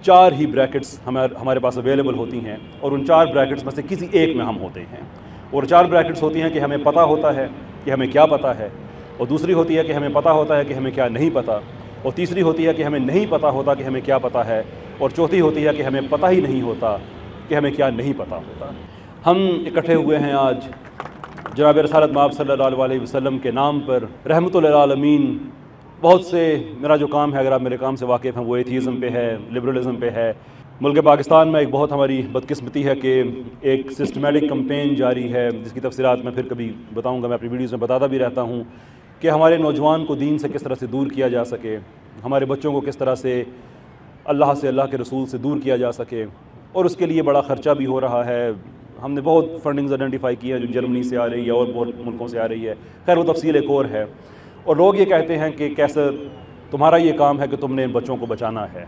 4 ہی brackets ہمارے پاس available ہوتی ہیں، اور ان 4 بریکٹس میں سے کسی ایک میں ہم ہوتے ہیں۔ اور 4 بریکٹس ہوتی ہیں کہ ہمیں پتہ ہوتا ہے کہ ہمیں کیا پتہ ہے، اور دوسری ہوتی ہے کہ ہمیں پتہ ہوتا ہے کہ ہمیں کیا نہیں پتہ، اور تیسری ہوتی ہے کہ ہمیں نہیں پتہ ہوتا کہ ہمیں کیا پتہ ہے، اور چوتھی ہوتی ہے کہ ہمیں پتہ ہی نہیں ہوتا کہ ہمیں کیا نہیں پتہ ہوتا۔ ہم اکٹھے ہوئے ہیں آج جناب رسالت مآب صلی اللہ علیہ وسلم کے نام پر، رحمت للعالمین۔ بہت سے میرا جو کام ہے، اگر آپ میرے کام سے واقف ہیں، وہ ایتھیزم پہ ہے، لبرلزم پہ ہے۔ ملک پاکستان میں ایک بہت ہماری بدقسمتی ہے کہ ایک سسٹمیٹک کمپین جاری ہے، جس کی تفصیلات میں پھر کبھی بتاؤں گا، میں اپنی ویڈیوز میں بتاتا بھی رہتا ہوں، کہ ہمارے نوجوان کو دین سے کس طرح سے دور کیا جا سکے، ہمارے بچوں کو کس طرح سے اللہ کے رسول سے دور کیا جا سکے، اور اس کے لیے بڑا خرچہ بھی ہو رہا ہے۔ ہم نے بہت فنڈنگز آئیڈینٹیفائی کی ہے جو جرمنی سے آ رہی ہے اور بہت ملکوں سے آ رہی ہے، خیر وہ تفصیل ایک اور ہے۔ اور لوگ یہ کہتے ہیں کہ کیسر تمہارا یہ کام ہے کہ تم نے ان بچوں کو بچانا ہے،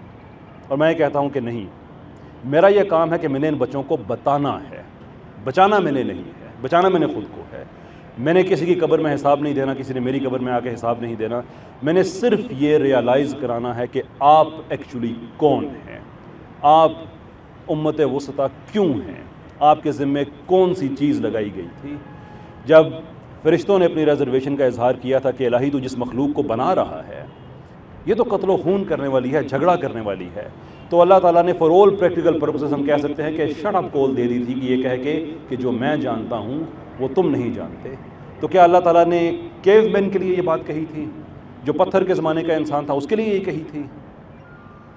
اور میں یہ کہتا ہوں کہ نہیں، میرا یہ کام ہے کہ میں نے ان بچوں کو بتانا ہے۔ بچانا میں نے نہیں ہے، بچانا میں نے خود کو ہے۔ میں نے کسی کی قبر میں حساب نہیں دینا، کسی نے میری قبر میں آ کے حساب نہیں دینا، میں نے صرف یہ ریالائز کرانا ہے کہ آپ ایکچولی کون ہیں، آپ امت وسطیٰ کیوں ہیں، آپ کے ذمے کون سی چیز لگائی گئی تھی۔ جب فرشتوں نے اپنی ریزرویشن کا اظہار کیا تھا کہ الہی تو جس مخلوق کو بنا رہا ہے یہ تو قتل و خون کرنے والی ہے، جھگڑا کرنے والی ہے، تو اللہ تعالیٰ نے فار آل پریکٹیکل پرپسز ہم کہہ سکتے ہیں کہ شٹ اپ کال دے دی تھی کہ یہ کہہ کے کہ جو میں جانتا ہوں وہ تم نہیں جانتے۔ تو کیا اللہ تعالیٰ نے کیو مین کے لیے یہ بات کہی تھی، جو پتھر کے زمانے کا انسان تھا اس کے لیے یہ کہی تھی،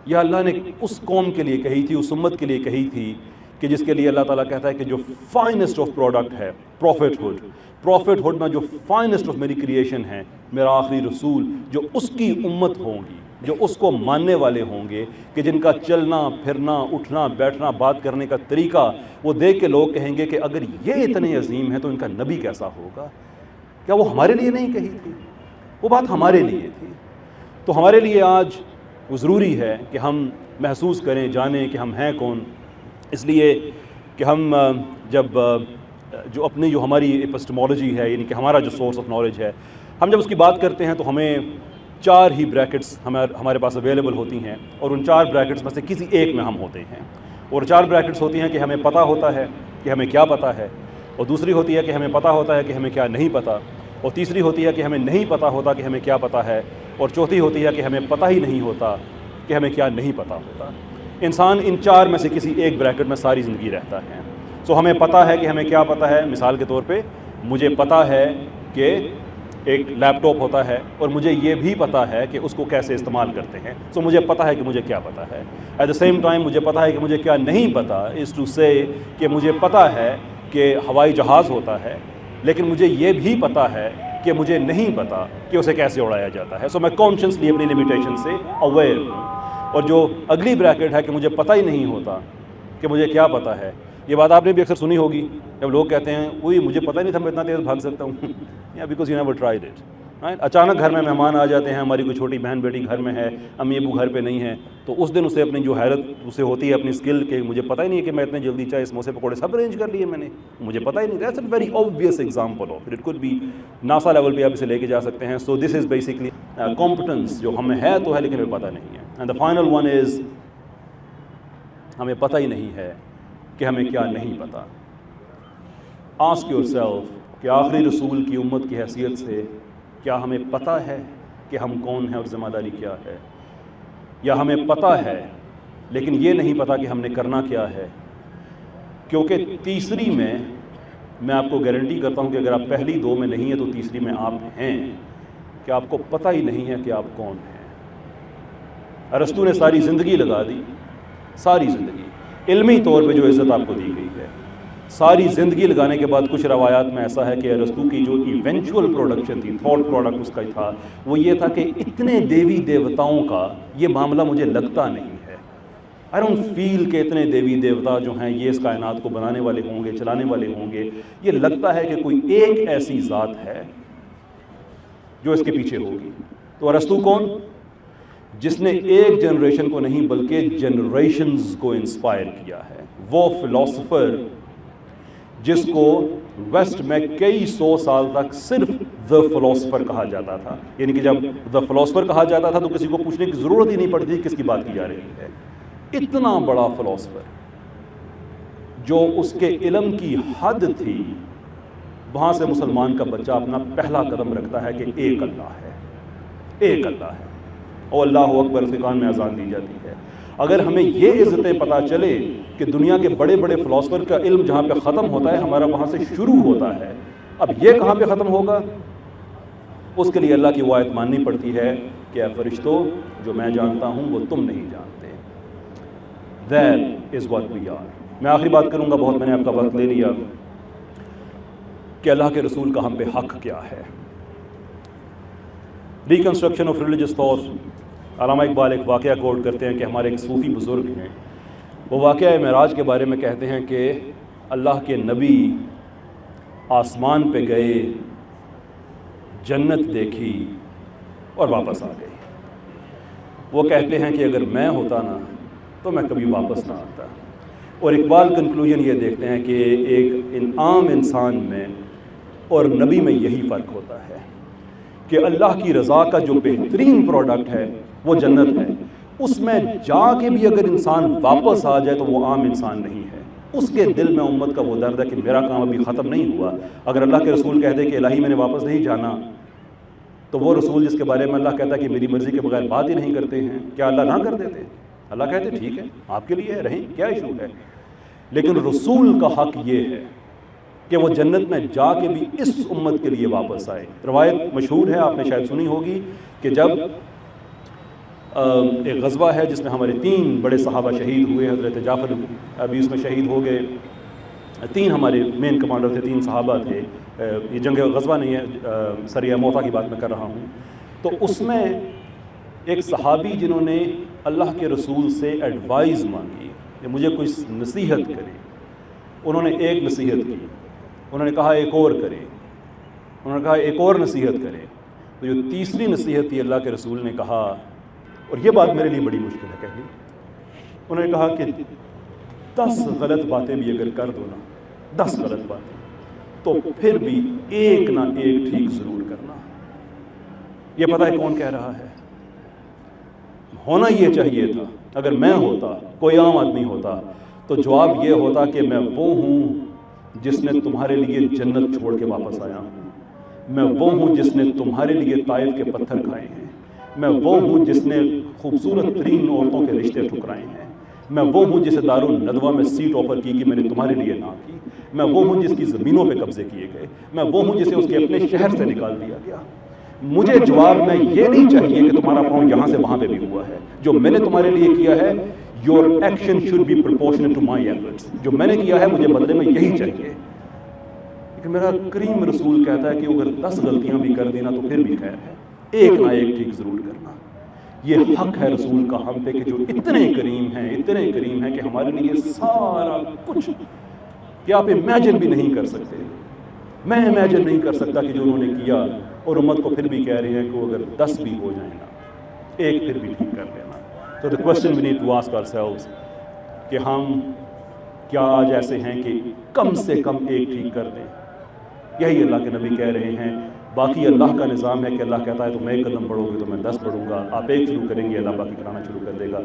یا اللہ نے اس قوم کے لیے کہی تھی، اس امت کے لیے کہی تھی کہ جس کے لیے اللہ تعالیٰ کہتا ہے کہ جو فائنسٹ آف پروڈکٹ ہے پروفٹ ہوڈ میں جو فائنسٹ آف میری کریشن ہے، میرا آخری رسول، جو اس کی امت ہوں گی، جو اس کو ماننے والے ہوں گے، کہ جن کا چلنا پھرنا اٹھنا بیٹھنا بات کرنے کا طریقہ وہ دیکھ کے لوگ کہیں گے کہ اگر یہ اتنے عظیم ہیں تو ان کا نبی کیسا ہوگا۔ کیا وہ ہمارے لیے نہیں کہی تھی؟ وہ بات ہمارے لیے تھی۔ تو ہمارے لیے آج وہ ضروری ہے کہ ہم محسوس کریں، جانیں کہ ہم ہیں کون، اس لیے کہ ہم جب جو ہماری ایپسٹمولوجی ہے، یعنی کہ ہمارا جو سورس آف نالج ہے، ہم جب اس کی بات کرتے ہیں تو ہمیں 4 ہی بریکٹس ہمارے پاس اویلیبل ہوتی ہیں، اور ان 4 بریکٹس میں سے کسی ایک میں ہم ہوتے ہیں۔ اور 4 بریکٹس ہوتی ہیں کہ ہمیں پتہ ہوتا ہے کہ ہمیں کیا پتہ ہے، اور دوسری ہوتی ہے کہ ہمیں پتہ ہوتا ہے کہ ہمیں کیا نہیں پتہ، اور تیسری ہوتی ہے کہ ہمیں نہیں پتہ ہوتا کہ ہمیں کیا پتہ ہے، اور چوتھی ہوتی ہے کہ ہمیں پتہ ہی نہیں ہوتا کہ ہمیں کیا نہیں پتہ ہوتا۔ انسان ان 4 میں سے کسی ایک بریکٹ میں ساری زندگی رہتا ہے۔ سو ہمیں پتہ ہے کہ ہمیں کیا پتہ ہے، مثال کے طور پہ مجھے پتہ ہے کہ ایک لیپ ٹاپ ہوتا ہے، اور مجھے یہ بھی پتہ ہے کہ اس کو کیسے استعمال کرتے ہیں، سو مجھے پتہ ہے کہ مجھے کیا پتہ ہے۔ ایٹ دا سیم ٹائم مجھے پتہ ہے کہ مجھے کیا نہیں پتہ، از ٹو سے کہ مجھے پتہ ہے کہ ہوائی جہاز ہوتا ہے، لیکن مجھے یہ بھی پتہ ہے کہ مجھے نہیں پتہ کہ اسے کیسے اڑایا جاتا ہے۔ سو میں کانشیسلی اپنی لمیٹیشن سے اویئر ہوں۔ اور جو اگلی بریکٹ ہے کہ مجھے پتہ ہی نہیں ہوتا کہ مجھے کیا پتہ ہے، یہ بات آپ نے بھی اکثر سنی ہوگی، جب لوگ کہتے ہیں وہی مجھے پتہ نہیں تھا میں اتنا تیز بھاگ سکتا ہوں، یا because you never tried it. اچانک گھر میں مہمان آ جاتے ہیں، ہماری کوئی چھوٹی بہن بیٹی گھر میں ہے، امی ابو گھر پہ نہیں ہیں، تو اس دن اسے اپنی جو حیرت اسے ہوتی ہے اپنی اسکل کہ مجھے پتہ ہی نہیں ہے کہ میں اتنے جلدی چائے سموسے پکوڑے سب ارینج کر لیے میں نے، مجھے پتہ ہی نہیں۔ That's a very obvious example of it could be NASA level پہ آپ اسے لے کے جا سکتے ہیں۔ سو دس از بیسکلی کمپٹنس، جو ہمیں ہے تو ہے لیکن ہمیں پتہ نہیں ہے۔ And the final one is ہمیں پتہ ہی نہیں ہے کہ ہمیں کیا نہیں پتہ۔ آسک یور سیلف کہ آخری رسول کی امت کی حیثیت سے کیا ہمیں پتہ ہے کہ ہم کون ہیں اور ذمہ داری کیا ہے، یا ہمیں پتہ ہے لیکن یہ نہیں پتہ کہ ہم نے کرنا کیا ہے۔ کیونکہ تیسری میں آپ کو گارنٹی کرتا ہوں کہ اگر آپ پہلی 2 میں نہیں ہیں تو تیسری میں آپ ہیں، کہ آپ کو پتہ ہی نہیں ہے کہ آپ کون ہیں۔ ارسطو نے ساری زندگی لگا دی، ساری زندگی علمی طور پہ جو عزت آپ کو دی گئی ہے، ساری زندگی لگانے کے بعد کچھ روایات میں ایسا ہے کہ ارسطو کی جو ایونچول پروڈکشن تھی، تھاٹ پروڈکٹ اس کا تھا، وہ یہ تھا کہ اتنے دیوی دیوتاؤں کا یہ معاملہ مجھے لگتا نہیں ہے۔ آئی ڈونٹ فیل کہ اتنے دیوی دیوتا جو ہیں یہ اس کائنات کو بنانے والے ہوں گے، چلانے والے ہوں گے، یہ لگتا ہے کہ کوئی ایک ایسی ذات ہے جو اس کے پیچھے ہوگی۔ تو ارسطو کون؟ جس نے ایک جنریشن کو نہیں بلکہ جنریشنز کو انسپائر کیا ہے، وہ فلاسفر جس کو ویسٹ میں کئی 100 سال تک صرف the philosopher کہا جاتا تھا، یعنی کہ جب the philosopher کہا جاتا تھا تو کسی کو پوچھنے کی ضرورت ہی نہیں پڑتی تھی کس کی بات کی جا رہی ہے۔ اتنا بڑا فلاسفر جو اس کے علم کی حد تھی، وہاں سے مسلمان کا بچہ اپنا پہلا قدم رکھتا ہے کہ ایک اللہ ہے، ایک اللہ ہے، اور اللہ اکبر فقان میں اذان دی جاتی ہے۔ اگر ہمیں یہ عزتیں پتہ چلے کہ دنیا کے بڑے بڑے فلاسفر کا علم جہاں پہ ختم ہوتا ہے ہمارا وہاں سے شروع ہوتا ہے، اب یہ کہاں پہ ختم ہوگا؟ اس کے لیے اللہ کی وہ آیت ماننی پڑتی ہے کہ اے فرشتوں، جو میں جانتا ہوں وہ تم نہیں جانتے۔ That is what we are۔ میں آخری بات کروں گا، بہت میں نے آپ کا وقت لے لیا، کہ اللہ کے رسول کا ہم پہ حق کیا ہے۔ ریکنسٹرکشن آف ریلیجس تھاٹ، علامہ اقبال ایک واقعہ کوٹ کرتے ہیں کہ ہمارے ایک صوفی بزرگ ہیں، وہ واقعہ معراج کے بارے میں کہتے ہیں کہ اللہ کے نبی آسمان پہ گئے، جنت دیکھی اور واپس آ گئے۔ وہ کہتے ہیں کہ اگر میں ہوتا نا تو میں کبھی واپس نہ آتا۔ اور اقبال کنکلوژن یہ دیکھتے ہیں کہ ایک عام انسان میں اور نبی میں یہی فرق ہوتا ہے کہ اللہ کی رضا کا جو بہترین پروڈکٹ ہے وہ جنت ہے، اس میں جا کے بھی اگر انسان واپس آ جائے تو وہ عام انسان نہیں ہے۔ اس کے دل میں امت کا وہ درد ہے کہ میرا کام ابھی ختم نہیں ہوا۔ اگر اللہ کے رسول کہہ دے کہ الہی میں نے واپس نہیں جانا، تو وہ رسول جس کے بارے میں اللہ کہتا ہے کہ میری مرضی کے بغیر بات ہی نہیں کرتے ہیں، کیا اللہ نہ کر دیتے؟ اللہ کہتے ٹھیک ہے آپ کے لیے رہیں، کیا ایشو ہے؟ لیکن رسول کا حق یہ ہے کہ وہ جنت میں جا کے بھی اس امت کے لیے واپس آئے۔ روایت مشہور ہے، آپ نے شاید سنی ہوگی، کہ جب ایک غزوہ ہے جس میں ہمارے 3 بڑے صحابہ شہید ہوئے، حضرت جعفر ابھی اس میں شہید ہو گئے، 3 ہمارے مین کمانڈر تھے، 3 صحابہ تھے، یہ جنگ غزوہ نہیں ہے، سریہ موتا کی بات میں کر رہا ہوں۔ تو اس میں ایک صحابی جنہوں نے اللہ کے رسول سے ایڈوائز مانگی کہ مجھے کوئی نصیحت کرے، انہوں نے ایک نصیحت کی، انہوں نے کہا ایک اور کرے، انہوں نے کہا ایک اور نصیحت کرے، تو جو تیسری نصیحت تھی اللہ کے رسول نے کہا، اور یہ بات میرے لیے بڑی مشکل ہے کہنی، انہوں نے کہا کہ 10 غلط باتیں بھی اگر کر دو نا، 10 غلط باتیں، تو پھر بھی ایک نہ ایک ٹھیک ضرور کرنا۔ یہ پتہ ہے کون کہہ رہا ہے؟ ہونا یہ چاہیے تھا، اگر میں ہوتا، کوئی عام آدمی ہوتا، تو جواب یہ ہوتا کہ میں وہ ہوں جس نے تمہارے لیے جنت چھوڑ کے واپس آیا ہوں، میں وہ ہوں جس نے تمہارے لیے طائف کے پتھر کھائے ہیں، میں وہ ہوں جس نے خوبصورت ترین عورتوں کے رشتے ٹھکرائے ہیں، میں وہ ہوں جسے دارالندوہ میں سیٹ آفر کی کہ میں نے تمہارے لیے نہ کی، میں وہ ہوں جس کی زمینوں پہ قبضے کیے گئے، میں وہ ہوں جسے اس کے اپنے شہر سے نکال دیا گیا۔ مجھے جواب میں یہ نہیں چاہیے کہ تمہارا پاؤں یہاں سے وہاں پہ بھی ہوا ہے، جو میں نے تمہارے لیے کیا ہے your action should be proportionate to my efforts، جو میں نے کیا ہے مجھے بدلے میں یہی چاہیے۔ لیکن میرا کریم رسول کہتا ہے کہ اگر 10 غلطیاں بھی کر دینا تو پھر بھی خیر ہے، ایک نہ ایک ٹھیک ضرور کرنا۔ یہ حق ہے رسول کا ہم پہ کہ جو اتنے کریم ہیں، اتنے کریم ہیں کہ ہمارے لیے سارا کچھ کہ آپ امیجن بھی نہیں کر سکتے، میں امیجن نہیں کر سکتا کہ جو انہوں نے کیا، اور امت کو پھر بھی کہہ رہے ہیں کہ اگر 10 بھی ہو جائیں نا، ایک پھر بھی ٹھیک کر لینا۔ تو the question we need to ask ourselves کہ ہم کیا آج ایسے ہیں کہ کم سے کم ایک ٹھیک کر دیں؟ یہی اللہ کے نبی کہہ رہے ہیں۔ باقی اللہ کا نظام ہے کہ اللہ کہتا ہے تم ایک قدم بڑھو گے تو میں 10 بڑھوں گا، آپ ایک شروع کریں گے اللہ باقی کرانا شروع کر دے گا۔